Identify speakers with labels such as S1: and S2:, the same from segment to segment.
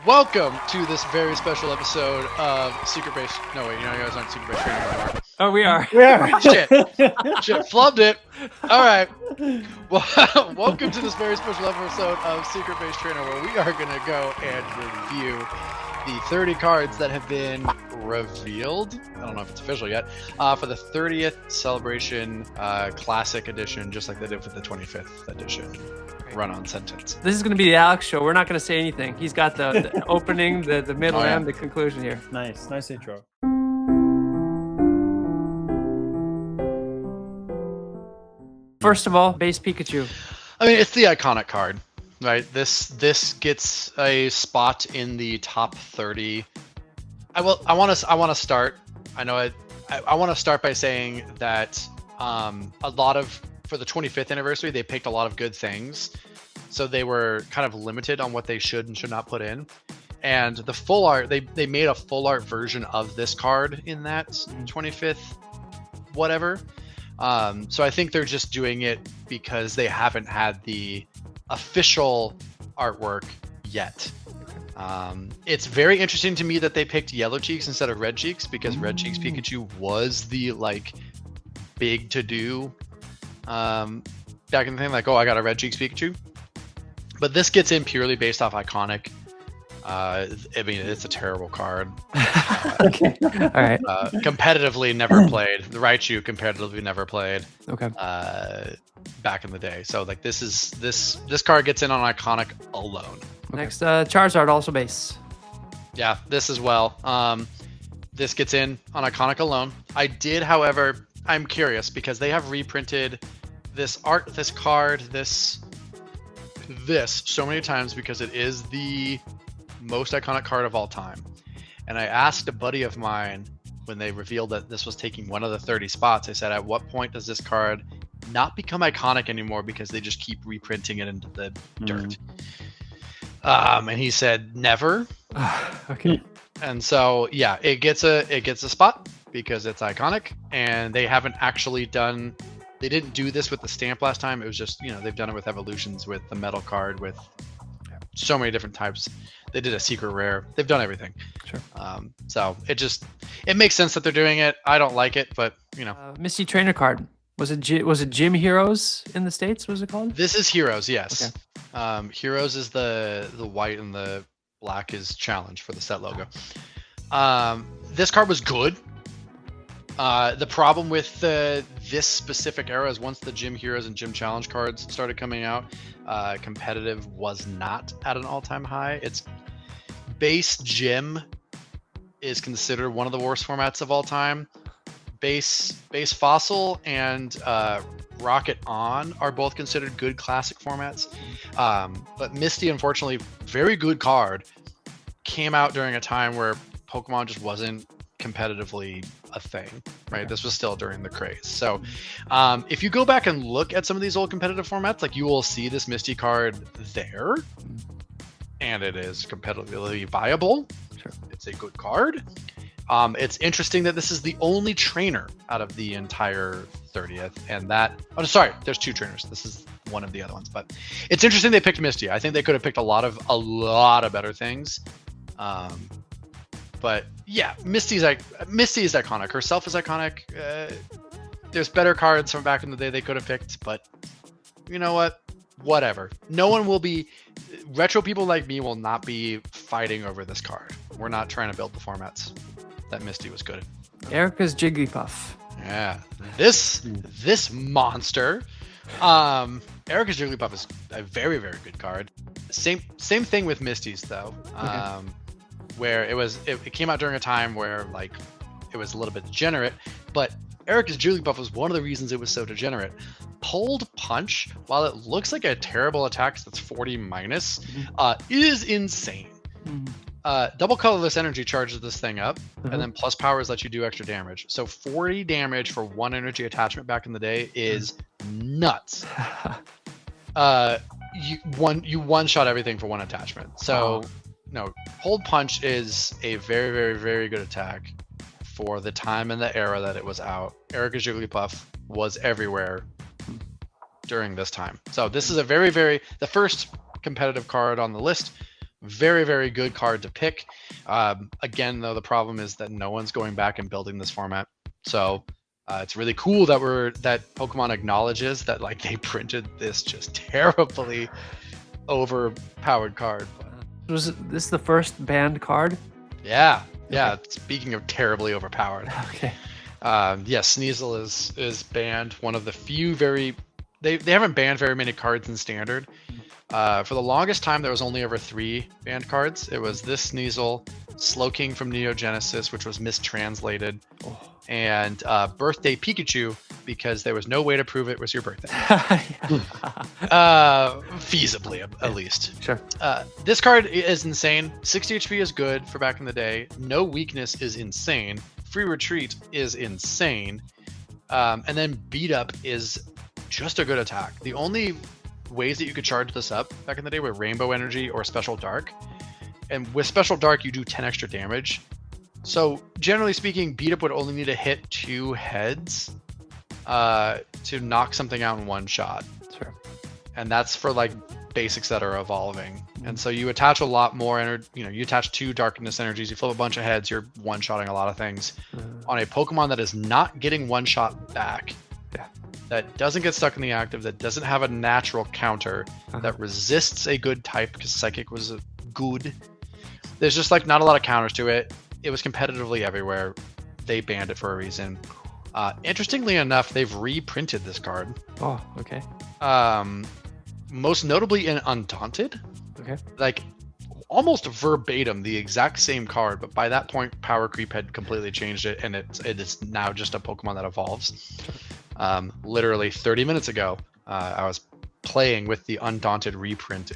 S1: Welcome to this very special episode of Secret Base. No, wait, you guys aren't Secret Base Trainers anymore.
S2: Oh, we are.
S3: We are.
S1: Shit, flubbed it. All right. Well, welcome to this very special episode of Secret Base Trainer, where we are going to go and review the 30 cards that have been revealed. I don't know if it's official yet. For the 30th Celebration Classic Edition, just like they did for the 25th edition. Run-on sentence.
S2: This is going to be the Alex show. We're not going to say anything. He's got the opening, the middle, and the conclusion here.
S3: Nice intro.
S2: First of all, base Pikachu.
S1: I mean, it's the iconic card, right? This gets a spot in the top 30. I want to start. I know I want to start by saying that for the 25th anniversary, they picked a lot of good things. So they were kind of limited on what they should and should not put in. And the full art, they made a full art version of this card in that 25th whatever. So I think they're just doing it because they haven't had the official artwork yet. It's very interesting to me that they picked Yellow Cheeks instead of Red Cheeks, because Red Cheeks Pikachu was the big to do back in the thing, like, oh, I got a Red Cheeks Pikachu. But this gets in purely based off iconic. I mean, it's a terrible card.
S2: Okay. All right.
S1: Competitively never played. The Raichu competitively never played.
S2: Okay.
S1: Back in the day. So like this card gets in on iconic alone.
S2: Okay. Next, Charizard, also base.
S1: Yeah, this as well. This gets in on iconic alone. I did, however, I'm curious because they have reprinted this card, this so many times because it is the most iconic card of all time. And I asked a buddy of mine when they revealed that this was taking one of the 30 spots, I said, at what point does this card not become iconic anymore because they just keep reprinting it into the dirt? And he said, never.
S2: Okay.
S1: And so, yeah, it gets a spot because it's iconic, and they haven't actually done. They didn't do this with the stamp last time. It was just, they've done it with evolutions, with the metal card, with so many different types. They did a secret rare. They've done everything.
S2: Sure.
S1: So it makes sense that they're doing it. I don't like it, but
S2: Misty Trainer card. Was it Gym Heroes in the States? Was it called?
S1: This is Heroes, yes.
S2: Okay.
S1: Heroes is the white, and the black is Challenge for the set logo. This card was good. The problem with this specific era is once the Gym Heroes and Gym Challenge cards started coming out, competitive was not at an all-time high. It's base Gym is considered one of the worst formats of all time. Base Fossil and Rocket On are both considered good classic formats. But Misty, unfortunately, very good card, came out during a time where Pokemon just wasn't competitively a thing, right? This was still during the craze. So if you go back and look at some of these old competitive formats, like, you will see this Misty card there, and it is competitively viable.
S2: Sure.
S1: It's a good card. It's interesting that this is the only trainer out of the entire 30th, and there's two trainers. This is one of the other ones, but it's interesting they picked Misty. I think they could have picked a lot of better things. But yeah, Misty is iconic. Herself is iconic. There's better cards from back in the day they could have picked, but you know what? Whatever. No one will be. Retro people like me will not be fighting over this card. We're not trying to build the formats that Misty was good at.
S2: Erica's Jigglypuff.
S1: Yeah, this monster. Erica's Jigglypuff is a very, very good card. Same thing with Misty's though.
S2: Okay.
S1: Where it came out during a time where it was a little bit degenerate, but Erica's Jigglypuff was one of the reasons it was so degenerate. Pulled Punch, while it looks like a terrible attack that's 40 minus, is insane. Double Colorless Energy charges this thing up, and then Plus Powers lets you do extra damage. So 40 damage for one energy attachment back in the day is nuts. You one-shot everything for one attachment. So no, Hold Punch is a very, very, very good attack for the time and the era that it was out. Erica's Jigglypuff was everywhere during this time. So this is a very, very, the first competitive card on the list. Very, very good card to pick. Again, though, the problem is that no one's going back and building this format. So it's really cool that Pokemon acknowledges that like they printed this just terribly overpowered card.
S2: Was this the first banned card?
S1: Yeah. Speaking of terribly overpowered.
S2: Okay.
S1: Yes, Sneasel is banned. One of the few they haven't banned very many cards in Standard. For the longest time, there was only ever 3 banned cards. It was this Sneasel, Slowking from Neo Genesis, which was mistranslated, and Birthday Pikachu, because there was no way to prove it was your birthday. Feasibly, at least.
S2: Sure.
S1: This card is insane. 60 HP is good for back in the day. No weakness is insane. Free Retreat is insane. And then Beat Up is just a good attack. The only ways that you could charge this up back in the day were Rainbow Energy or Special Dark. And with Special Dark, you do 10 extra damage. So generally speaking, Beat Up would only need to hit 2 heads to knock something out in one shot.
S2: Sure.
S1: And that's for like basics that are evolving. And so you attach a lot more energy. You attach 2 darkness energies, you flip a bunch of heads, you're one-shotting a lot of things on a Pokemon that is not getting one shot back. That doesn't get stuck in the active, that doesn't have a natural counter, that resists a good type because Psychic was good. There's just like not a lot of counters to it. It was competitively everywhere. They banned it for a reason. Interestingly enough, they've reprinted this card.
S2: Oh, okay.
S1: Most notably in Undaunted.
S2: Okay.
S1: Like almost verbatim the exact same card, but by that point, Power Creep had completely changed it, and it is now just a Pokemon that evolves. Literally 30 minutes ago, I was playing with the Undaunted reprint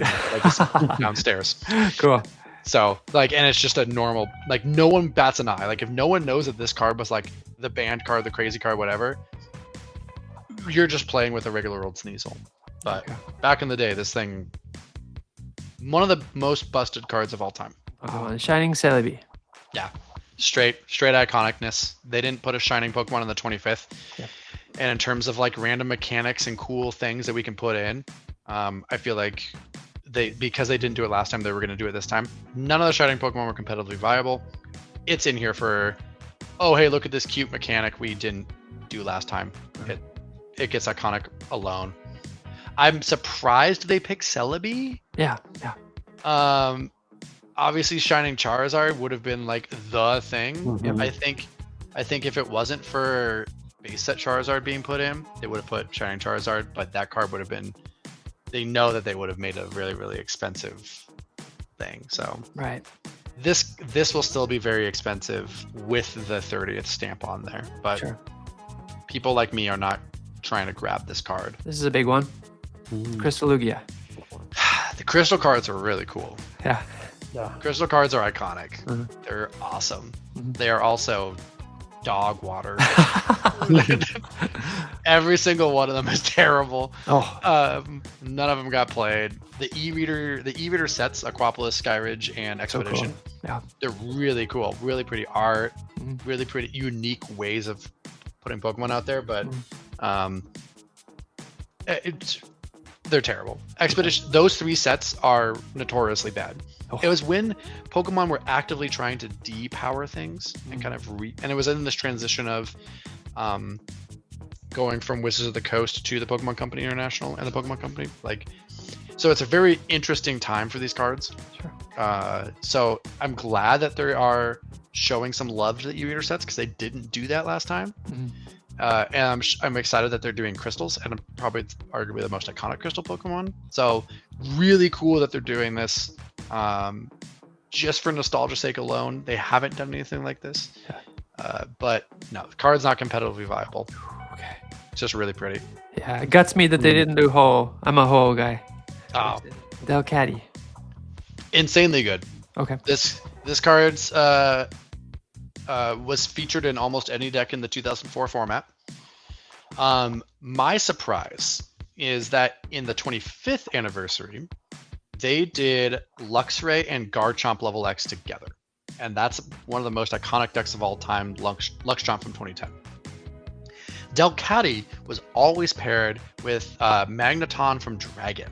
S1: downstairs.
S2: Cool.
S1: So like, and it's just a normal, like no one bats an eye. Like if no one knows that this card was like the banned card, the crazy card, whatever, you're just playing with a regular old Sneasel. But back in the day, this thing, one of the most busted cards of all time.
S2: Oh, and Shining Celebi.
S1: Yeah, straight iconicness. They didn't put a Shining Pokemon on the 25th.
S2: Yeah.
S1: And in terms of like random mechanics and cool things that we can put in, I feel like because they didn't do it last time, they were going to do it this time. None of the Shining Pokemon were competitively viable. It's in here for, oh hey, look at this cute mechanic we didn't do last time. It gets iconic alone. I'm surprised they picked Celebi.
S2: Yeah.
S1: Obviously Shining Charizard would have been like the thing.
S2: Mm-hmm.
S1: I think if it wasn't for base set Charizard being put in, they would have put Shining Charizard, but that card would have been, they know that they would have made a really, really expensive thing. So
S2: right.
S1: This will still be very expensive with the 30th stamp on there, but
S2: sure.
S1: People like me are not trying to grab this card.
S2: This is a big one. Crystal Lugia.
S1: The crystal cards are really cool.
S2: Yeah.
S1: Crystal cards are iconic.
S2: Mm-hmm.
S1: They're awesome. Mm-hmm. They are also dog water. Every single one of them is terrible. None of them got played. The e-reader sets, Aquapolis, Skyridge, and Expedition.
S2: So cool. Yeah.
S1: They're really cool. Really pretty art. Really pretty unique ways of putting Pokemon out there, but they're terrible. Expedition, those 3 sets are notoriously bad. It was when Pokemon were actively trying to depower things and kind of and it was in this transition of going from Wizards of the Coast to the Pokemon Company International and the Pokemon Company. Like, so it's a very interesting time for these cards.
S2: Sure.
S1: So I'm glad that they are showing some love to the e-reader sets because they didn't do that last time. And I'm excited that they're doing crystals, and probably arguably the most iconic crystal Pokemon. So really cool that they're doing this. Just for nostalgia's sake alone, they haven't done anything like this. But no, the card's not competitively viable.
S2: Okay.
S1: It's just really pretty.
S2: Yeah, it guts me that they didn't do Ho. I'm a Ho guy.
S1: Oh.
S2: Delcatty.
S1: Insanely good.
S2: Okay.
S1: This card's was featured in almost any deck in the 2004 format. My surprise is that in the 25th anniversary, they did Luxray and Garchomp level X together. And that's one of the most iconic decks of all time, Luxchomp from 2010. Delcatty was always paired with Magneton from Dragon.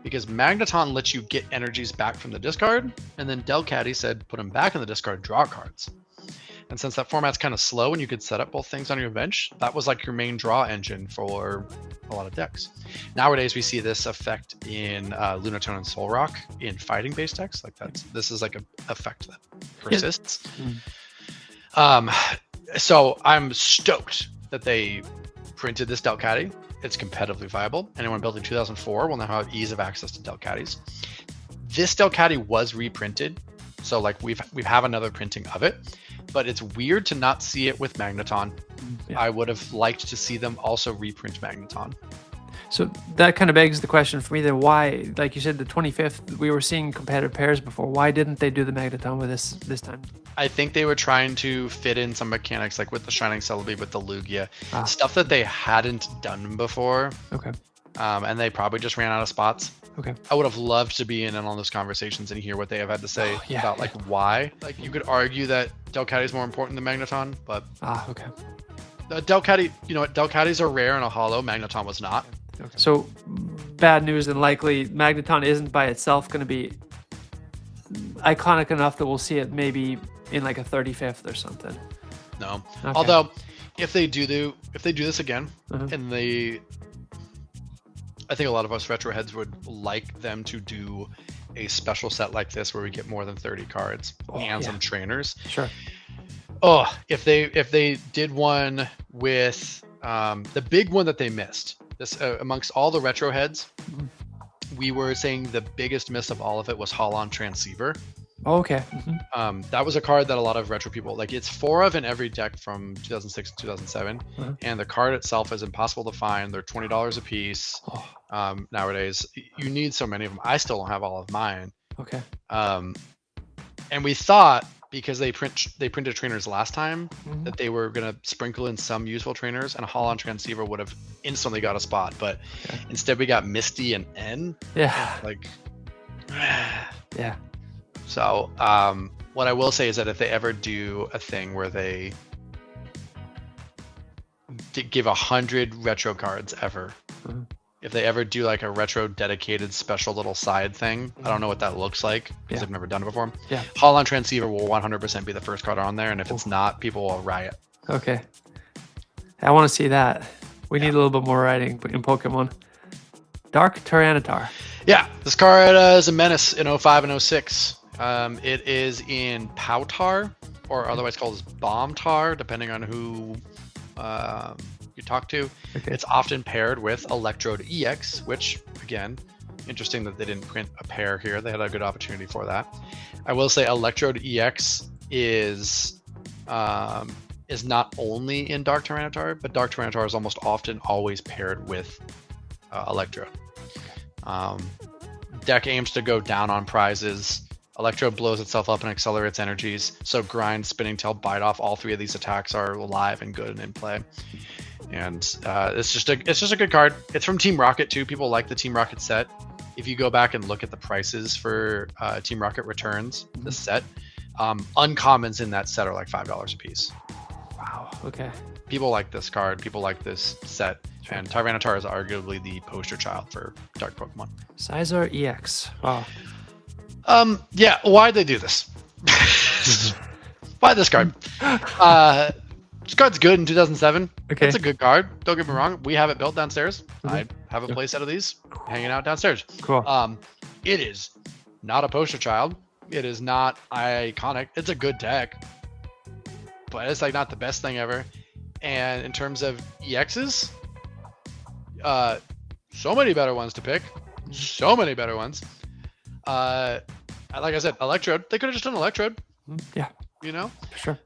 S1: because Magneton lets you get energies back from the discard, and then Delcatty said put them back in the discard, draw cards. And since that format's kind of slow and you could set up both things on your bench, that was like your main draw engine for a lot of decks. Nowadays, we see this effect in Lunatone and Solrock in fighting-based decks. Like this is like an effect that persists. So I'm stoked that they printed this Delcatty. It's competitively viable. Anyone built in 2004 will now have ease of access to Delcatties. This Delcatty was reprinted, so like we have another printing of it. But it's weird to not see it with Magneton. Yeah. I would have liked to see them also reprint Magneton.
S2: So that kind of begs the question for me then, why, like you said, the 25th, we were seeing competitive pairs before. Why didn't they do the Magneton with this time?
S1: I think they were trying to fit in some mechanics, like with the Shining Celebi, with the Lugia, stuff that they hadn't done before.
S2: Okay.
S1: And they probably just ran out of spots.
S2: Okay.
S1: I would have loved to be in on those conversations and hear what they have had to say about like why. Like you could argue that Delcatty is more important than Magneton, but
S2: okay.
S1: Delcatty, you know what? Delcatties are rare in a holo. Magneton was not.
S2: Okay. So bad news, and likely Magneton isn't by itself going to be iconic enough that we'll see it maybe in like a 35th or something.
S1: No. Okay. Although if they do this again, and I think a lot of us retro heads would like them to do a special set like this where we get more than 30 cards and some trainers.
S2: Sure.
S1: Oh, if they did one with the big one that they missed, this amongst all the retro heads, we were saying the biggest miss of all of it was Holon Transceiver.
S2: Oh, okay.
S1: That was a card that a lot of retro people like. It's 4 of in every deck from 2006 to 2007, and the card itself is impossible to find. They're $20 a piece. Nowadays. You need so many of them. I still don't have all of mine.
S2: Okay.
S1: And we thought because they printed trainers last time that they were gonna sprinkle in some useful trainers, and a Holon Transceiver would have instantly got a spot. But instead, we got Misty and N.
S2: Yeah.
S1: Like.
S2: Yeah.
S1: So what I will say is that if they ever do a thing where they give 100 retro cards ever, if they ever do like a retro dedicated special little side thing, I don't know what that looks like because I've never done it before.
S2: Yeah.
S1: Holon Transceiver will 100% be the first card on there, and if it's not, people will riot.
S2: Okay. I want to see that. We need a little bit more writing in Pokemon. Dark Tyranitar.
S1: Yeah, this card is a menace in 05 and 06. It is in Powtar, or otherwise called as Bomb Tar, depending on who you talk to.
S2: Okay.
S1: It's often paired with Electrode EX, which, again, interesting that they didn't print a pair here. They had a good opportunity for that. I will say Electrode EX is not only in Dark Tyranitar, but Dark Tyranitar is almost often always paired with Electrode. Deck aims to go down on prizes. Electrode blows itself up and accelerates energies, so Grind, Spinning Tail, Bite Off, all 3 of these attacks are alive and good and in play. And it's just a good card. It's from Team Rocket too. People like the Team Rocket set. If you go back and look at the prices for Team Rocket Returns, the set, uncommons in that set are like $5 a piece.
S2: Wow. Okay.
S1: People like this card. People like this set. And Tyranitar is arguably the poster child for Dark Pokemon.
S2: Scizor EX. Wow.
S1: Yeah, why'd they do this? Why this card? This card's good in 2007.
S2: Okay.
S1: It's a good card. Don't get me wrong. We have it built downstairs. I have a playset of these hanging out downstairs.
S2: Cool.
S1: It is not a poster child. It is not iconic. It's a good deck, but it's like not the best thing ever. And in terms of EXs, so many better ones to pick. So many better ones. Like I said, Electrode. They could have just done Electrode.
S2: Yeah.
S1: You know?
S2: Sure.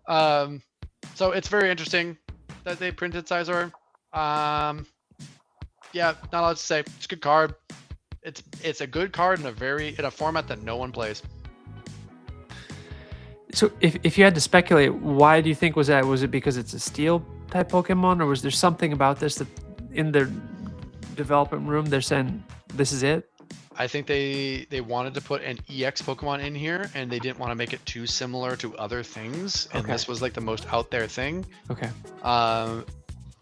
S1: So it's very interesting that they printed Scizor. Yeah, not a lot to say. It's a good card. It's a good card in a format that no one plays.
S2: So if you had to speculate, why do you think was that? Was it because it's a steel type Pokemon, or was there something about this that in their development room they're saying this is it?
S1: I think they wanted to put an EX Pokemon in here, and they didn't want to make it too similar to other things, and this was like the most out there thing.
S2: Okay.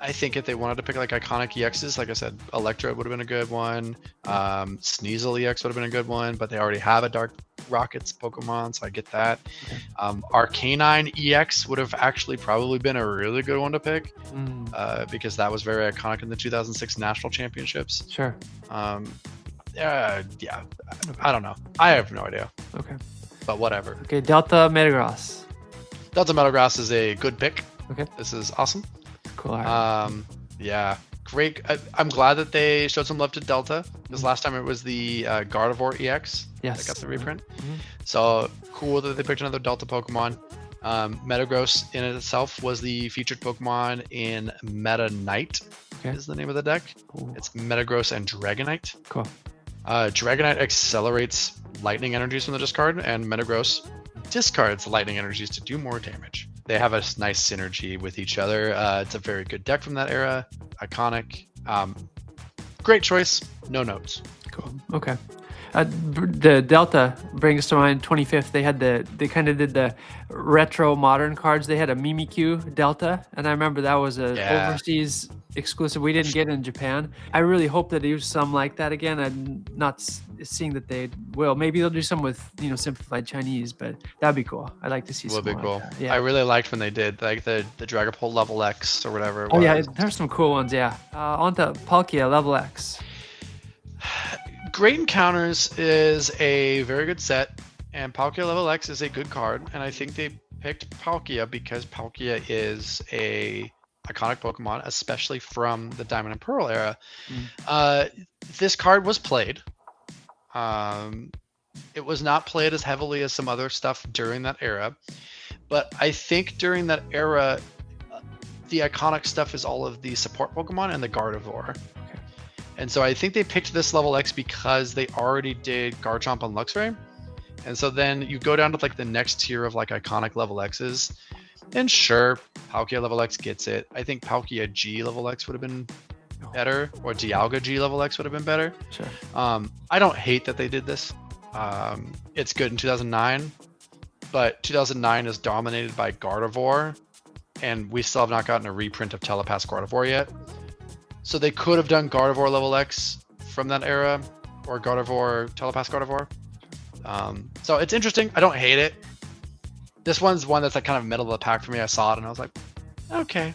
S1: I think if they wanted to pick like iconic EXs, like I said, Electrode would have been a good one. Sneasel EX would have been a good one, but they already have a Dark Rockets Pokemon, so I get that.
S2: Okay.
S1: Arcanine EX would have actually probably been a really good one to pick because that was very iconic in the 2006 National Championships.
S2: Sure.
S1: Yeah, I don't know. I have no idea.
S2: Okay.
S1: But whatever.
S2: Okay, Delta Metagross.
S1: Delta Metagross is a good pick.
S2: Okay.
S1: This is awesome.
S2: Cool.
S1: Yeah, great. I'm glad that they showed some love to Delta because last time it was the Gardevoir EX that got the reprint. So cool that they picked another Delta Pokemon. Metagross in itself was the featured Pokemon in Meta Knight.
S2: Okay.
S1: Is the name of the deck.
S2: Cool.
S1: It's Metagross and Dragonite.
S2: Cool.
S1: Dragonite accelerates lightning energies from the discard, and Metagross discards lightning energies to do more damage. They have a nice synergy with each other. It's a very good deck from that era. Iconic. Great choice. No notes.
S2: Cool. Okay. The Delta brings to mind 25th. They kind of did the retro modern cards. They had a Mimikyu Delta, and I remember that was a overseas exclusive. We didn't get it in Japan. I really hope that they do some like that again. I'm not seeing that they will. Maybe they'll do some with simplified Chinese, but that'd be cool. I'd like to see.
S1: Would be cool.
S2: Like yeah.
S1: I really liked when they did like the Dragapult level X or whatever.
S2: Oh yeah, there's some cool ones. Yeah. On to Palkia level X.
S1: Great Encounters is a very good set, and Palkia level X is a good card, and I think they picked Palkia because Palkia is a iconic Pokemon, especially from the Diamond and Pearl era. This card was played. It was not played as heavily as some other stuff during that era, but I think during that era, the iconic stuff is all of the support Pokemon and the Gardevoir. And so I think they picked this level X because they already did Garchomp and Luxray. And so then you go down to like the next tier of like iconic level X's. And sure, Palkia level X gets it. I think Palkia G level X would have been better, or Dialga G level X would have been better.
S2: Sure.
S1: I don't hate that they did this. It's good in 2009, but 2009 is dominated by Gardevoir, and we still have not gotten a reprint of Telepath Gardevoir yet. So they could have done Gardevoir level X from that era, or Gardevoir, Telepath Gardevoir. So it's interesting. I don't hate it. This one's one that's like kind of middle of the pack for me. I saw it and I was like, okay,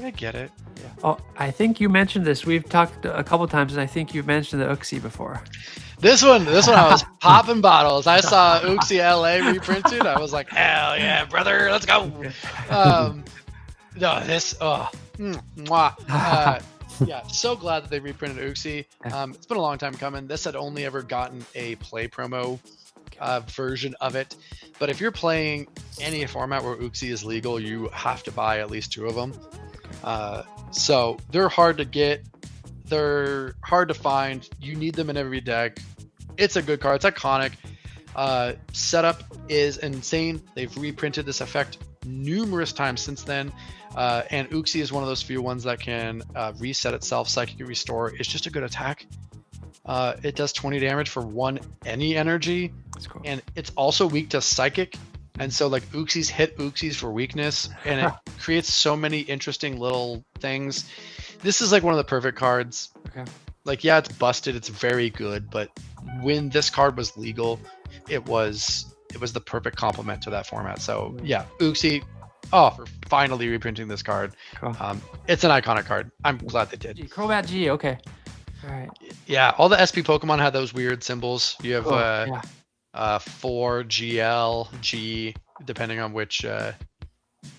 S1: I get it.
S2: Yeah. Oh, I think you mentioned this. We've talked a couple times, and I think you've mentioned the Uxie before.
S1: This one I was popping bottles. I saw Uxie LA reprinted. I was like, hell yeah, brother, let's go. Yeah, so glad that they reprinted Uxie. It's been a long time coming. This had only ever gotten a play promo version of it. But if you're playing any format where Uxie is legal, you have to buy at least 2 of them. So they're hard to get. They're hard to find. You need them in every deck. It's a good card. It's iconic. Setup is insane. They've reprinted this effect numerous times since then. And Uxie is one of those few ones that can reset itself. Psychic Restore is just a good attack. It does 20 damage for any energy.
S2: That's cool.
S1: And it's also weak to Psychic. And so like Uxies hit Uxies for weakness, and it creates so many interesting little things. This is like one of the perfect cards.
S2: Okay.
S1: Like, yeah, it's busted. It's very good. But when this card was legal, it was the perfect complement to that format. So yeah, Uxie, for finally reprinting this card.
S2: Cool.
S1: It's an iconic card. I'm glad they did.
S2: Crobat G, okay. All right.
S1: Yeah, all the SP Pokemon had those weird symbols. You have 4 GL, G, depending on which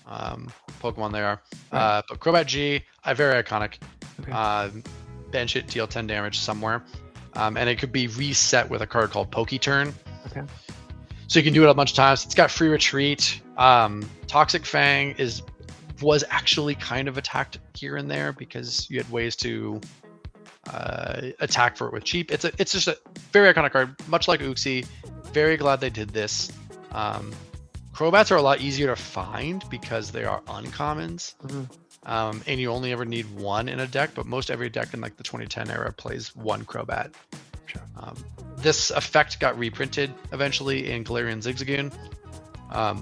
S1: Pokemon they are.
S2: Right.
S1: But Crobat G, very iconic.
S2: Okay.
S1: Bench it, deal 10 damage somewhere. And it could be reset with a card called Poketurn.
S2: Okay.
S1: So you can do it a bunch of times. It's got free retreat. Toxic Fang was actually kind of attacked here and there because you had ways to attack for it with cheap. It's just a very iconic card, much like Uxie. Very glad they did this. Crobats are a lot easier to find because they are uncommons. And you only ever need 1 in a deck, but most every deck in like the 2010 era plays 1 Crobat.
S2: Sure.
S1: This effect got reprinted eventually in Galarian Zigzagoon,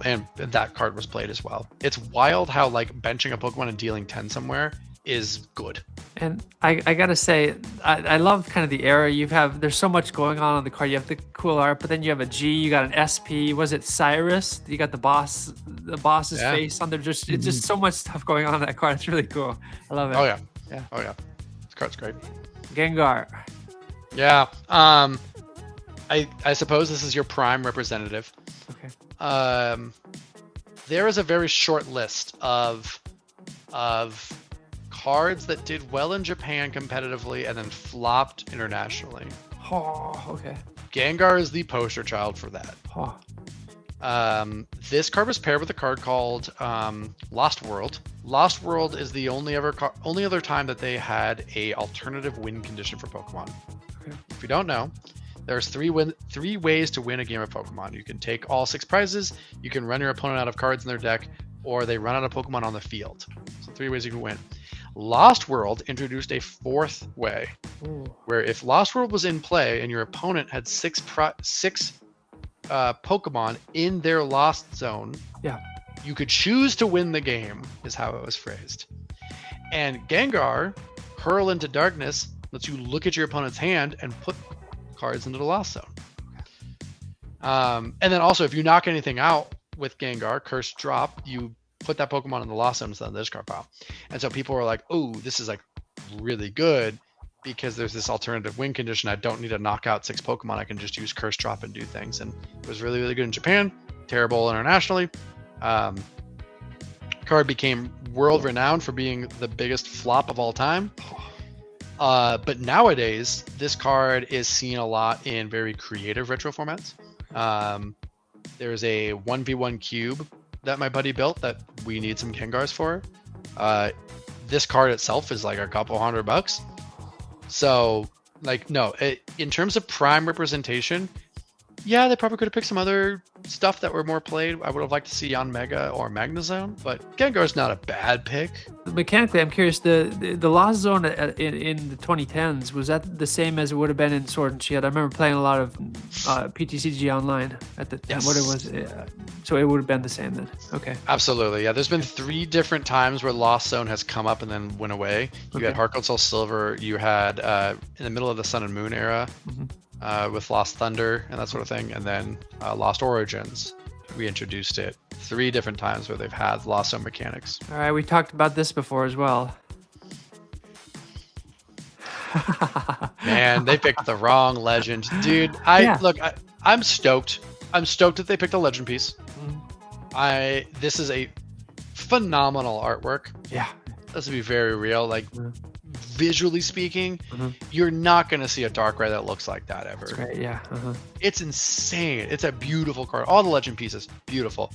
S1: and that card was played as well. It's wild how like benching a Pokemon and dealing 10 somewhere is good.
S2: And I gotta say, I love kind of the era you have. There's so much going on the card. You have the cool art, but then you have a G. You got an SP. Was it Cyrus? You got the boss's face on there. Just it's just so much stuff going on that card. It's really cool. I love it.
S1: Oh yeah.
S2: Yeah.
S1: Oh yeah. This card's great.
S2: Gengar.
S1: Yeah. I suppose this is your prime representative.
S2: Okay.
S1: There is a very short list of cards that did well in Japan competitively and then flopped internationally.
S2: Oh, okay.
S1: Gengar is the poster child for that.
S2: Oh.
S1: This card was paired with a card called Lost World. Lost World is the only other time that they had a alternative win condition for Pokemon.
S2: Okay.
S1: If you don't know, there's three ways to win a game of Pokemon. You can take all 6 prizes, you can run your opponent out of cards in their deck, or they run out of Pokemon on the field. So 3 ways you can win. Lost World introduced a 4th way, where if Lost World was in play and your opponent had 6 Pokemon in their Lost Zone, you could choose to win the game, is how it was phrased. And Gengar, Hurl into Darkness, lets you look at your opponent's hand and put cards into the Lost Zone. And then also, if you knock anything out with Gengar, Curse Drop, you put that Pokemon in the Lost Zone instead of the discard pile. And so people were like, oh, this is like really good because there's this alternative win condition. I don't need to knock out 6 Pokemon. I can just use Curse Drop and do things. And it was really, really good in Japan, terrible internationally. Card became world renowned for being the biggest flop of all time. But nowadays, this card is seen a lot in very creative retro formats. There's a 1v1 cube that my buddy built that we need some Gengars for. This card itself is like a couple $100. So, like, no, in terms of prime representation, yeah, they probably could have picked some other stuff that were more played. I would have liked to see on Mega or Magnezone, but Gengar's not a bad pick.
S2: Mechanically, I'm curious, the Lost Zone in the 2010s, was that the same as it would have been in Sword and Shield? I remember playing a lot of PTCG online at the time. What it was, so it would have been the same then. Okay.
S1: Absolutely, yeah. There's been 3 different times where Lost Zone has come up and then went away. You had Heart Gold Soul Silver, you had in the middle of the Sun and Moon era, with Lost Thunder and that sort of thing, and then Lost Origins. We introduced it 3 different times where they've had Lost Zone mechanics.
S2: All right, we talked about this before as well.
S1: Man, they picked the wrong legend, dude. I'm stoked. I'm stoked that they picked a legend piece. This is a phenomenal artwork.
S2: Yeah,
S1: let's be very real. Like, visually speaking, you're not going to see a Darkrai that looks like that ever.
S2: That's great, yeah.
S1: It's insane. It's a beautiful card. All the legend pieces, beautiful.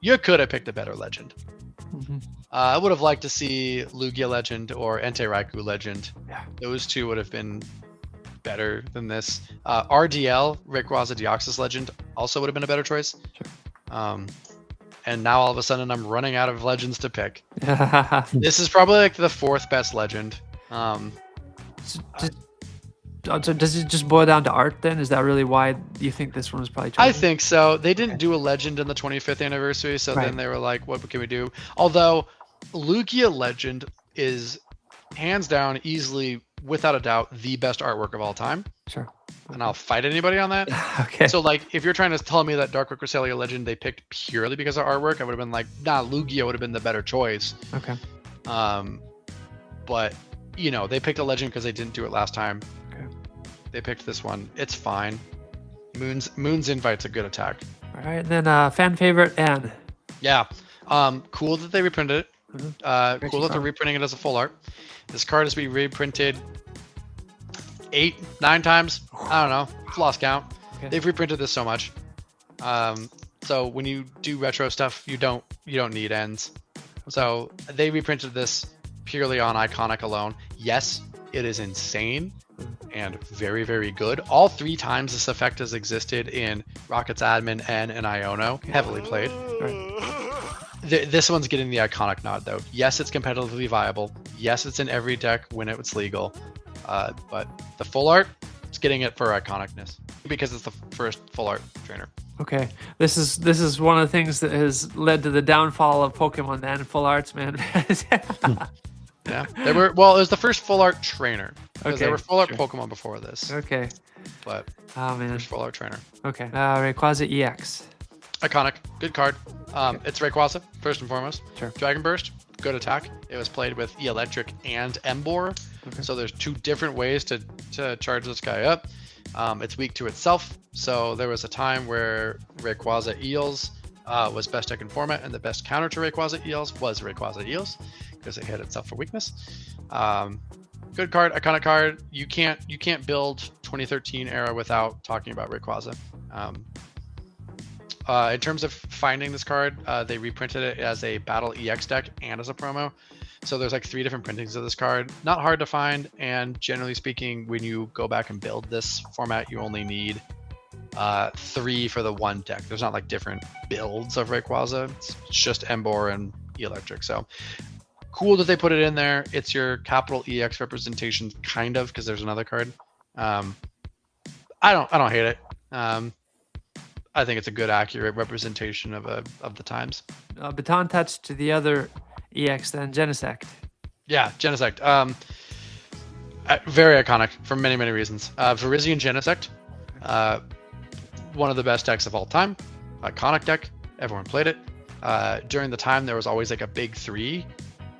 S1: You could have picked a better legend. I would have liked to see Lugia Legend or Entei Raikou Legend.
S2: Yeah.
S1: Those 2 would have been better than this. RDL, Rayquaza Deoxys Legend, also would have been a better choice. Sure. And now all of a sudden I'm running out of legends to pick. This is probably like the 4th best legend.
S2: So does it just boil down to art then? Is that really why you think this one was probably chosen?
S1: I think so. They didn't do a legend in the 25th anniversary, so then they were like, what can we do? Although Lugia Legend is hands down, easily, without a doubt, the best artwork of all time.
S2: Sure.
S1: And I'll fight anybody on that.
S2: Okay.
S1: So, like, if you're trying to tell me that Dark Cresselia Legend they picked purely because of artwork, I would have been like, nah, Lugia would have been the better choice.
S2: Okay.
S1: But, you know, they picked a legend because they didn't do it last time.
S2: Okay.
S1: They picked this one. It's fine. Moon's Invite's a good attack.
S2: All right, and then fan favorite, N.
S1: Yeah. Cool that they reprinted it. Cool that they're reprinting it as a full art. This card has been reprinted 8, 9 times. I don't know. It's lost count. Okay. They've reprinted this so much. So when you do retro stuff, you don't need ends. So they reprinted this purely on Iconic alone. Yes, it is insane and very, very good. All 3 times this effect has existed in Rocket's Admin, N, and Iono. Heavily played. This one's getting the Iconic nod, though. Yes, it's competitively viable. Yes, it's in every deck when it's legal. But the full art, it's getting it for Iconicness because it's the first full art trainer.
S2: Okay, this is one of the things that has led to the downfall of Pokemon. Then full arts, man.
S1: Yeah, they were. Well, it was the first full art trainer because
S2: Okay,
S1: they were full art
S2: sure.
S1: Pokemon before this.
S2: Okay.
S1: But
S2: Oh man.
S1: first full art trainer.
S2: Okay. Rayquaza EX.
S1: Iconic, good card. It's Rayquaza first and foremost.
S2: Sure.
S1: Dragon Burst, good attack. It was played with Electric and Emboar, so there's two different ways to charge this guy up. It's weak to itself, so there was a time where Rayquaza Eels was best deck in format, and the best counter to Rayquaza Eels was Rayquaza Eels because it hit itself for weakness. Good card, iconic card. You can't build 2013 era without talking about Rayquaza. In terms of finding this card, they reprinted it as a Battle EX deck and as a promo. So there's like 3 different printings of this card. Not hard to find, and generally speaking, when you go back and build this format, you only need 3 for the one deck. There's not like different builds of Rayquaza. It's just Emboar and Electric. So cool that they put it in there. It's your capital EX representation, kind of, because there's another card. I don't hate it. I think it's a good, accurate representation of the times.
S2: Baton touch to the other EX then, Genesect.
S1: Yeah, Genesect. Very iconic for many, many reasons. Virizion Genesect, one of the best decks of all time. Iconic deck. Everyone played it. During the time, there was always like a big 3,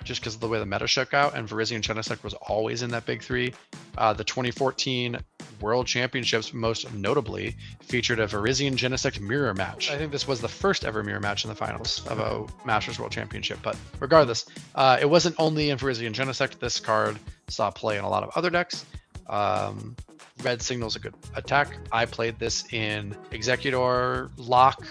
S1: just because of the way the meta shook out, and Virizion Genesect was always in that big 3. The 2014 World Championships, most notably, featured a Virizion Genesect mirror match. I think this was the first ever mirror match in the finals of a Masters World Championship, but regardless, it wasn't only in Virizion Genesect. This card saw play in a lot of other decks. Red Signal's a good attack. I played this in Executor, Lock,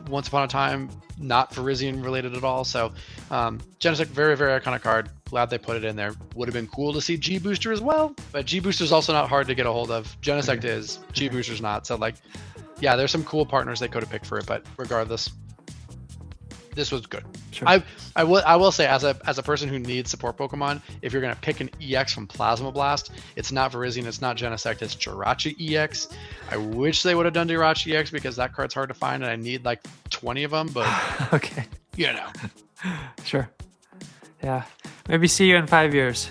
S1: once upon a time, not Virizion related at all. So Genesect, very, very iconic card. Glad they put it in there. Would have been cool to see G Booster as well, but G Booster's also not hard to get a hold of. Genesect is, G Booster's not. So like, yeah, there's some cool partners they could have picked for it, but regardless, this was good.
S2: Sure.
S1: I will say, as a person who needs support Pokemon, if you're gonna pick an EX from Plasma Blast, it's not Virizion, it's not Genesect, it's Jirachi EX. I wish they would have done Jirachi EX because that card's hard to find and I need like 20 of them, but
S2: okay.
S1: You know.
S2: Sure. Yeah. Maybe see you in 5 years.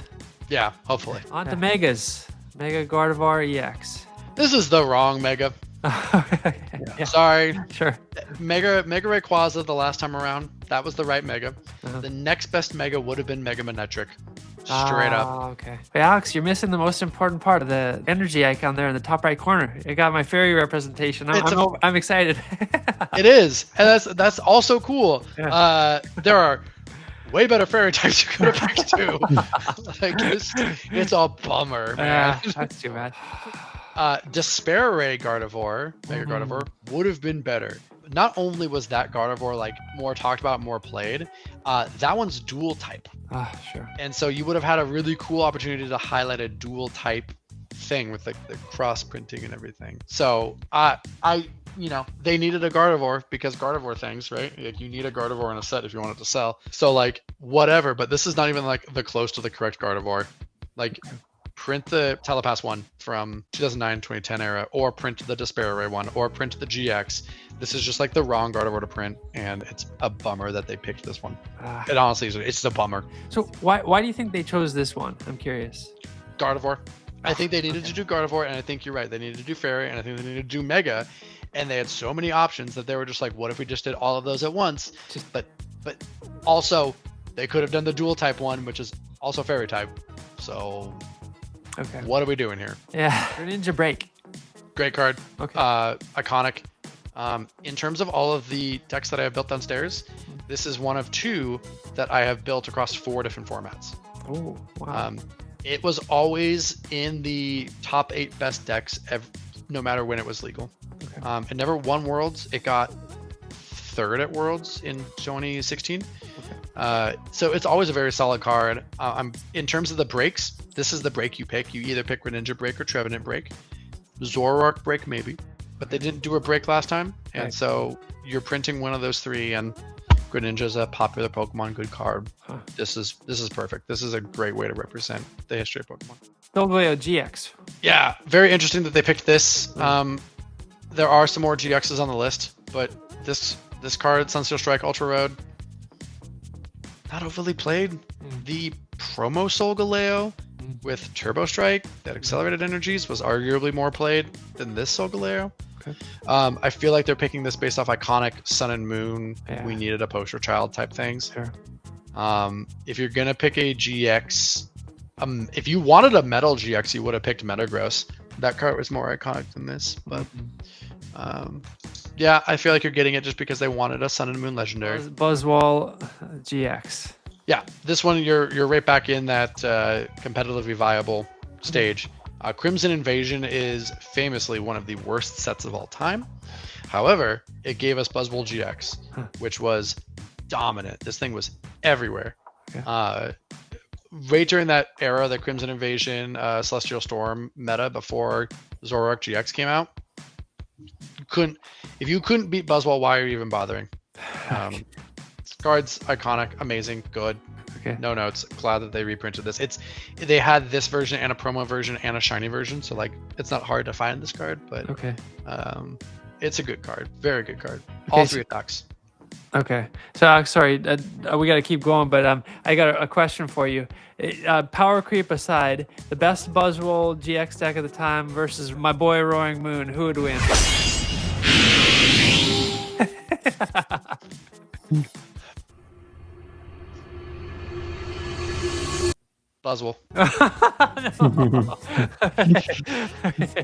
S1: Yeah, hopefully.
S2: On to Megas. Mega Gardevoir EX.
S1: This is the wrong Mega.
S2: Yeah.
S1: Sorry.
S2: Sure.
S1: Mega Rayquaza the last time around, that was the right Mega. The next best Mega would have been Mega Manectric. Straight up.
S2: Okay. Hey, Alex, you're missing the most important part of the energy icon there in the top right corner. It got my fairy representation. I'm excited.
S1: It is. And that's also cool.
S2: Yeah.
S1: There are way better fairy types you could have picked too. Like it's a bummer, man.
S2: That's too bad.
S1: Despair Ray Gardevoir, Mega Gardevoir, would have been better. Not only was that Gardevoir like more talked about, more played, that one's dual type.
S2: Sure.
S1: And so you would have had a really cool opportunity to highlight a dual type thing with like the cross printing and everything. So they needed a Gardevoir because Gardevoir things, right? Like you need a Gardevoir in a set if you want it to sell. So like whatever, but this is not even like the close to the correct Gardevoir. Like print the Telepass one from 2009-2010 era, or print the Despair Ray one, or print the GX. This is just like the wrong Gardevoir to print, and it's a bummer that they picked this one. It honestly is. It's a bummer.
S2: So why do you think they chose this one? I'm curious.
S1: Gardevoir. I think they needed to do Gardevoir, and I think you're right. They needed to do Fairy, and I think they needed to do Mega, and they had so many options that they were just like, what if we just did all of those at once? But also, they could have done the dual type one, which is also Fairy type. So,
S2: okay,
S1: what are we doing here?
S2: Yeah, Ninja Break.
S1: Great card.
S2: Okay.
S1: Iconic. In terms of all of the decks that I have built downstairs, this is one of 2 that I have built across 4 different formats.
S2: Oh, wow.
S1: It was always in the top 8 best decks, no matter when it was legal.
S2: Okay.
S1: It never won Worlds. It got 3rd at Worlds in 2016.
S2: Okay.
S1: So it's always a very solid card. In terms of the breaks, this is the break you pick. You either pick Greninja Break or Trevenant Break. Zoroark Break maybe, but they didn't do a break last time, and
S2: right.
S1: So you're printing one of those 3, and Greninja's a popular Pokemon, good card. This is perfect. This is a great way to represent the history of Pokemon.
S2: Solgaleo GX.
S1: Yeah, very interesting that they picked this. There are some more GXs on the list, but this card, Sunsteel Strike Ultra Road, not overly played. The promo Solgaleo with Turbo Strike that accelerated energies was arguably more played than this Solgaleo.
S2: Okay.
S1: I feel like they're picking this based off iconic Sun and Moon.
S2: Yeah.
S1: We needed a poster child type things.
S2: Sure.
S1: If you're gonna pick a GX, if you wanted a metal GX, you would have picked Metagross. That card was more iconic than this, but yeah, I feel like you're getting it just because they wanted a Sun and Moon legendary.
S2: Buzzwole GX.
S1: Yeah, this one you're right back in that competitively viable stage. Crimson Invasion is famously one of the worst sets of all time. However, it gave us Buzzwole GX, which was dominant. This thing was everywhere. Okay. Right during that era, the Crimson Invasion, Celestial Storm meta before Zoroark GX came out, if you couldn't beat Buzzwole, why are you even bothering? Card's iconic, amazing, good.
S2: Okay.
S1: No notes. Glad that they reprinted this. They had this version and a promo version and a shiny version, so like it's not hard to find this card, but
S2: okay.
S1: It's a good card, very good card.
S2: Okay,
S1: All 3 attacks.
S2: Okay, so sorry, we got to keep going, but I got a question for you. Power creep aside, the best Buzzwole GX deck at the time versus my boy Roaring Moon, who would win?
S1: Buzzwole.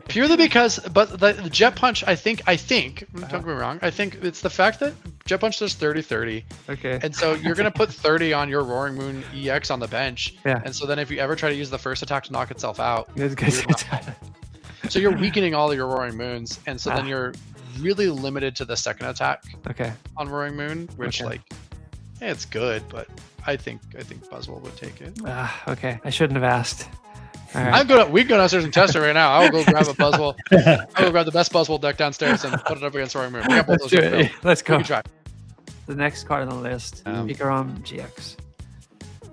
S1: Purely because, but the Jet Punch, I think, don't get me wrong, I think it's the fact that Jet Punch does 30-30.
S2: Okay.
S1: And so you're going to put 30 on your Roaring Moon EX on the bench.
S2: Yeah.
S1: And so then if you ever try to use the first attack to knock itself out, so you're weakening all of your Roaring Moons. And so then you're really limited to the second attack on Roaring Moon, which hey, it's good, but I think Buzzwole would take it.
S2: Okay, I shouldn't have asked. All right.
S1: We can go downstairs and test it right now. I will go grab a Buzzwole. I will grab the best Buzzwole deck downstairs and put it up against Roaring Moon. We got both those.
S2: Let's go.
S1: We can try.
S2: The next card on the list, Pikarom GX.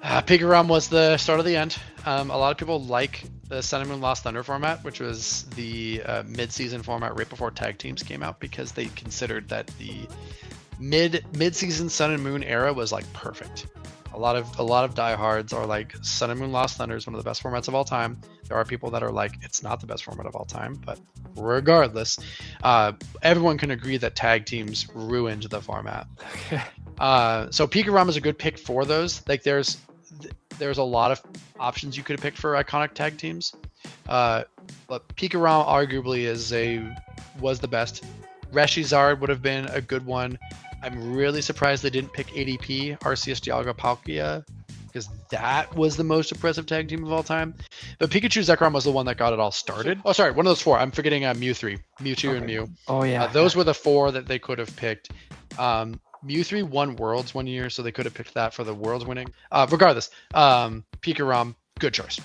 S1: Pikarom was the start of the end. A lot of people like the Sun and Moon Lost Thunder format, which was the mid-season format right before tag teams came out, because they considered that the mid-season Sun and Moon era was like perfect. A lot of diehards are like, Sun and Moon Lost Thunder is one of the best formats of all time. There are people that are like, it's not the best format of all time, but regardless, everyone can agree that tag teams ruined the format.
S2: Okay.
S1: So Pikarom is a good pick for those. Like there's a lot of options you could have picked for iconic tag teams, but Pikarom arguably was the best. Reshizard would have been a good one. I'm really surprised they didn't pick ADP, Arceus, Dialga, Palkia, because that was the most impressive tag team of all time. But Pikachu Zekrom was the one that got it all started. Oh, sorry, one of those 4. I'm forgetting Mewtwo and Mew.
S2: Oh, yeah.
S1: Those were the 4 that they could have picked. Mewtwo won Worlds one year, so they could have picked that for the Worlds winning. Regardless, Pikarom, good choice.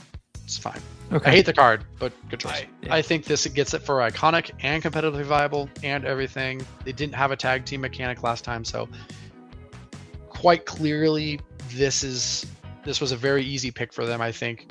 S1: It's fine.
S2: Okay.
S1: I hate the card, but good choice. I think this gets it for iconic and competitively viable and everything. They didn't have a tag team mechanic last time, so quite clearly this was a very easy pick for them, I think,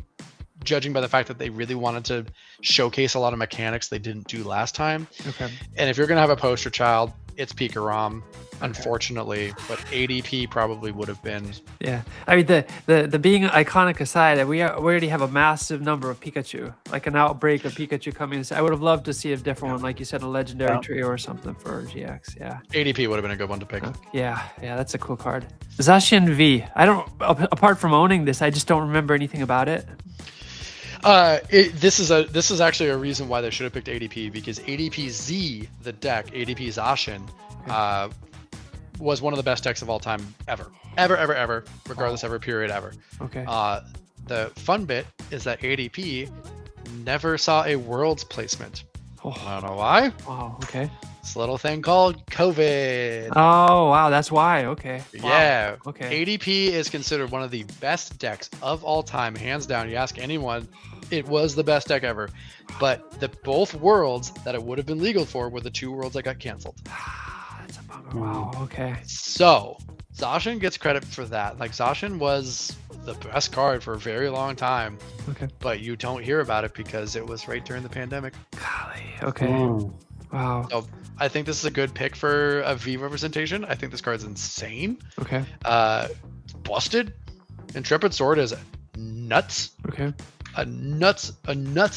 S1: judging by the fact that they really wanted to showcase a lot of mechanics they didn't do last time.
S2: Okay.
S1: And if you're gonna have a poster child, it's Pikarom, unfortunately, but ADP probably would have been.
S2: Yeah, I mean the being iconic aside, we already have a massive number of Pikachu, like an outbreak of Pikachu coming. I would have loved to see a different one, like you said, a legendary trio or something for GX. Yeah.
S1: ADP would have been a good one to pick.
S2: Yeah, that's a cool card. Zacian V. I don't. Apart from owning this, I just don't remember anything about it.
S1: This is actually a reason why they should have picked ADP, because ADP Z, the deck, ADP Zacian, was one of the best decks of all time ever, regardless of every period ever.
S2: Okay.
S1: The fun bit is that ADP never saw a Worlds placement. I don't know why.
S2: Wow. Okay.
S1: This little thing called COVID.
S2: Oh wow, that's why. Okay.
S1: Yeah.
S2: Wow. Okay.
S1: ADP is considered one of the best decks of all time, hands down. You ask anyone, it was the best deck ever. But the both Worlds that it would have been legal for were the 2 Worlds that got canceled.
S2: That's a bummer. Wow. Okay.
S1: So Zacian gets credit for that. Like, Zacian was the best card for a very long time.
S2: Okay.
S1: But you don't hear about it because it was right during the pandemic.
S2: Golly. Okay. Wow.
S1: So I think this is a good pick for a V representation. I think this card's insane.
S2: Okay.
S1: Busted. Intrepid Sword is nuts.
S2: Okay.
S1: A nuts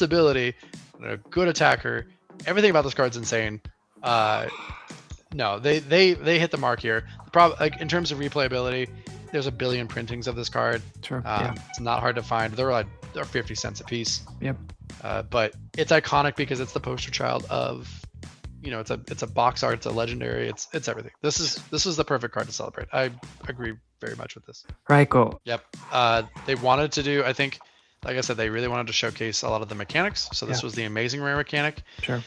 S1: ability, and a good attacker. Everything about this card's insane. No, they hit the mark here. The problem, like in terms of replayability, there's a billion printings of this card.
S2: Sure.
S1: It's not hard to find. They're 50 cents a piece.
S2: Yep.
S1: But it's iconic because it's the poster child of, it's a box art, it's a legendary, it's everything. This is the perfect card to celebrate. I agree very much with this.
S2: Raikou.
S1: Yep. They wanted to do, I think, like I said, they really wanted to showcase a lot of the mechanics. So this was the amazing rare mechanic.
S2: Sure.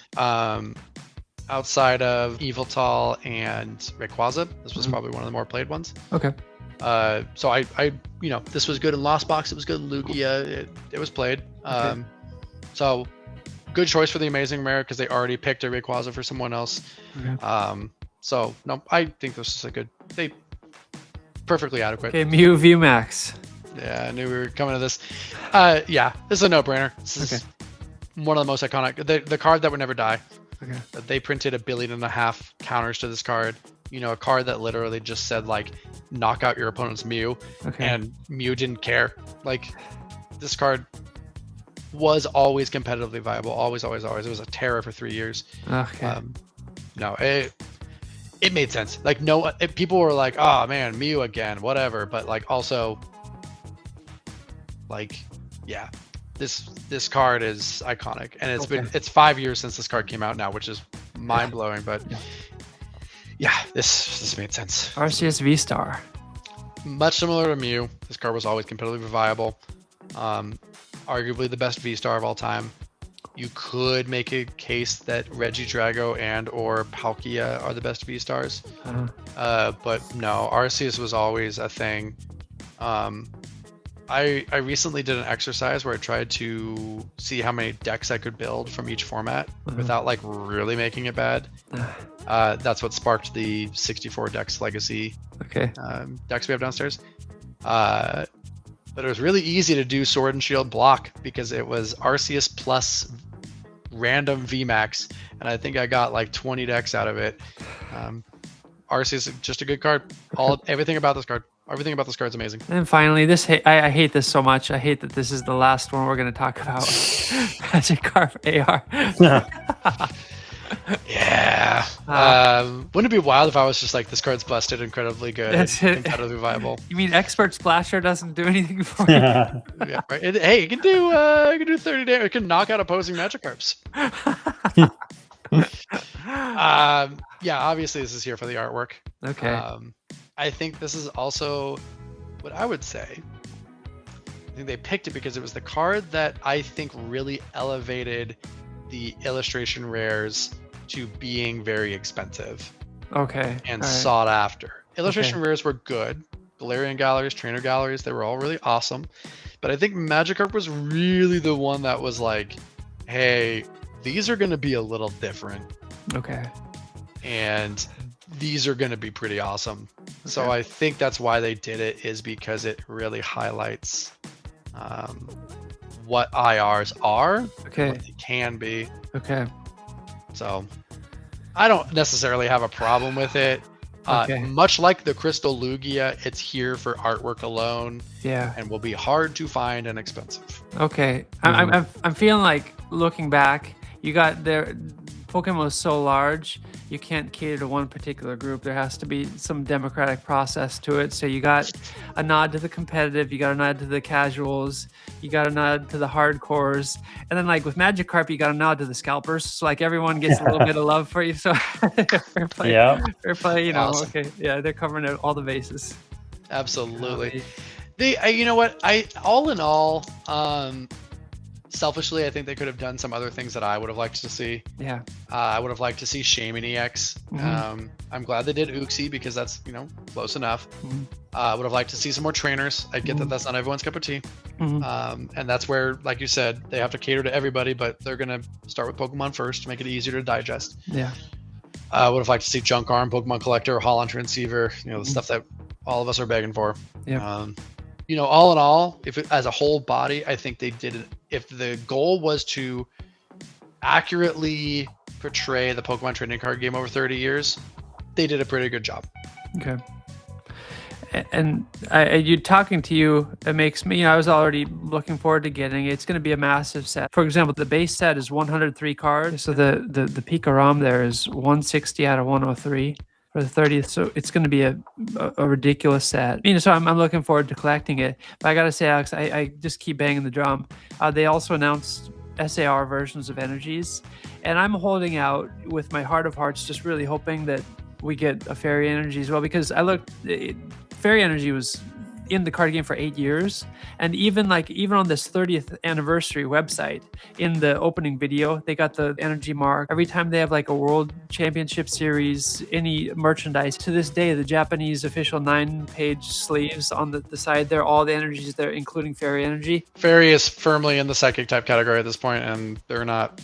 S1: Outside of Yveltal and Rayquaza, this was probably one of the more played ones.
S2: Okay.
S1: So I this was good in Lost Box. It was good in Lugia. It was played.
S2: Okay.
S1: So good choice for the amazing rare because they already picked a Rayquaza for someone else.
S2: Okay.
S1: So no, I think this is perfectly adequate.
S2: Okay, Mew VMAX.
S1: Yeah, I knew we were coming to this. Yeah, this is a no-brainer. This is one of the most iconic. The card that would never die.
S2: Okay.
S1: They printed 1.5 billion counters to this card. A card that literally just said like, knock out your opponent's Mew, and Mew didn't care. Like, this card was always competitively viable. Always, always, always. It was a terror for 3 years.
S2: Okay.
S1: No, it made sense. Like, people were like, oh man, Mew again, whatever. But like, also, like, yeah, this card is iconic, and it's 5 years since this card came out now, which is mind blowing. But yeah, this made sense.
S2: Arceus V-Star.
S1: Much similar to Mew, this card was always competitively viable. Arguably the best V-Star of all time. You could make a case that Regidrago and or Palkia are the best V-Stars. But no, Arceus was always a thing. I recently did an exercise where I tried to see how many decks I could build from each format without like really making it bad. That's what sparked the 64 decks legacy decks we have downstairs. But it was really easy to do Sword and Shield block because it was Arceus plus random VMAX, and I think I got like 20 decks out of it. Arceus is just a good card. Everything about this card is amazing.
S2: And finally, I hate this so much. I hate that this is the last one we're going to talk about. Magikarp AR.
S1: Yeah. Wouldn't it be wild if I was just like, this card's busted, incredibly good, competitively viable?
S2: You mean Expert Splasher doesn't do anything for you?
S1: Yeah, right. Hey, it can do 30 damage. It can knock out opposing Magikarps. Yeah, obviously this is here for the artwork.
S2: Okay.
S1: I think this is also what I would say. I think they picked it because it was the card that I think really elevated the illustration rares to being very expensive.
S2: Okay.
S1: And sought after. Illustration rares were good. Galarian galleries, trainer galleries, they were all really awesome. But I think Magikarp was really the one that was like, hey, these are going to be a little different.
S2: Okay.
S1: And these are going to be pretty awesome. So I think that's why they did it, is because it really highlights what IRs are, what they can be.
S2: Okay.
S1: So I don't necessarily have a problem with it. Much like the Crystal Lugia, it's here for artwork alone.
S2: Yeah.
S1: And will be hard to find and expensive.
S2: Okay. I'm feeling like, looking back, you got there. Pokemon is so large, you can't cater to one particular group. There has to be some democratic process to it. So you got a nod to the competitive, you got a nod to the casuals, you got a nod to the hardcores, and then like with Magikarp, you got a nod to the scalpers. So like everyone gets a little bit of love for you. So fair play. Yeah. Fair play. Awesome. Okay. Yeah, they're covering all the bases.
S1: Absolutely. You know what? All in all, selfishly, I think they could have done some other things that I would have liked to see.
S2: Yeah.
S1: I would have liked to see Shaman EX. I'm glad they did Uxie because that's, close enough. I would have liked to see some more trainers. I get that that's not everyone's cup of tea. And that's where, like you said, they have to cater to everybody, but they're going to start with Pokemon first to make it easier to digest.
S2: Yeah.
S1: I would have liked to see Junk Arm, Pokemon Collector, Holland Transceiver, the stuff that all of us are begging for.
S2: Yeah.
S1: All in all, as a whole body, I think they did it. If the goal was to accurately portray the Pokemon trading card game over 30 years, they did a pretty good job.
S2: Okay. And you talking to you, it makes me, I was already looking forward to getting it. It's going to be a massive set. For example, the base set is 103 cards. So the Pika ROM there is 160 out of 103 for the 30th. So it's going to be a ridiculous set. So I'm looking forward to collecting it. But I got to say, Alex, I just keep banging the drum. They also announced SAR versions of energies. And I'm holding out with my heart of hearts, just really hoping that we get a fairy energy as well, because I looked, fairy energy was in the card game for 8 years, and even on this 30th anniversary website, in the opening video, they got the energy mark. Every time they have like a world championship series, any merchandise, to this day, the Japanese official 9-page sleeves on the side there, all the energies there, including fairy energy.
S1: Fairy is firmly in the psychic type category at this point, and they're not,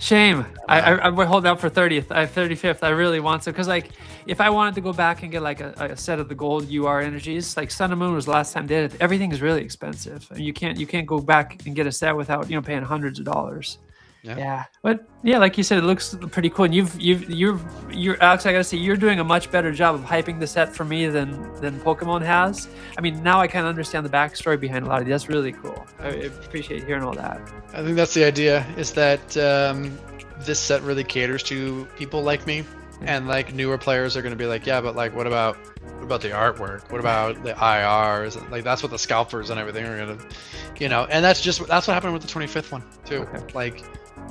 S2: Shame. I would hold out for 30th. 35th. I really want to, because like if I wanted to go back and get like a set of the gold UR energies, like Sun and Moon was the last time they did it. Everything is really expensive. You can't go back and get a set without paying hundreds of dollars. Yeah. But yeah, like you said, it looks pretty cool. And you're Alex, I gotta say, you're doing a much better job of hyping the set for me than Pokemon has. I mean, now I kind of understand the backstory behind a lot of these. That's really cool. I appreciate hearing all that.
S1: I think that's the idea, is that this set really caters to people like me, and like newer players are going to be like, yeah, but like what about the artwork? What about the IRs? Like that's what the scalpers and everything are going to, and that's what happened with the 25th one too. Okay. Like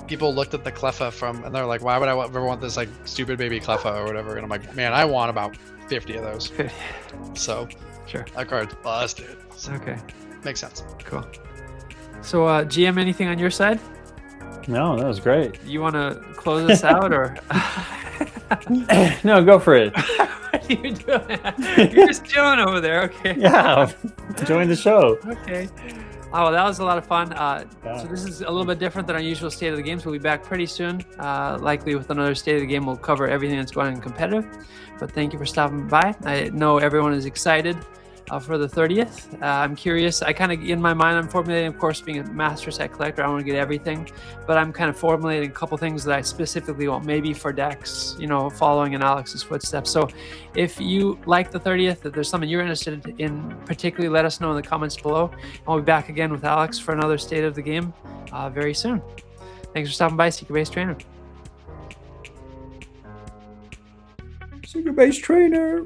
S1: people looked at the Cleffa and they're like, why would I ever want this like stupid baby Cleffa or whatever? And I'm like, man, I want about 50 of those. So
S2: sure,
S1: that card's busted. So,
S2: okay,
S1: makes sense.
S2: Cool. So GM, anything on your side?
S3: No, that was great.
S2: You want to close us out, or?
S3: No, go for it.
S2: What are you doing? You're just chilling over there, okay?
S3: Yeah, enjoying the show.
S2: Okay. Oh, well, that was a lot of fun. So this is a little bit different than our usual State of the Games. We'll be back pretty soon, likely with another State of the Game. We'll cover everything that's going on in competitive. But thank you for stopping by. I know everyone is excited for the 30th. I'm curious. I kind of, in my mind, I'm formulating, of course, being a master set collector, I want to get everything, but I'm kind of formulating a couple things that I specifically want, maybe for decks, following in Alex's footsteps. So if you like the 30th, if there's something you're interested in particularly, let us know in the comments below. I'll be back again with Alex for another State of the Game very soon. Thanks for stopping by, Secret Base Trainer.
S3: Secret Base Trainer.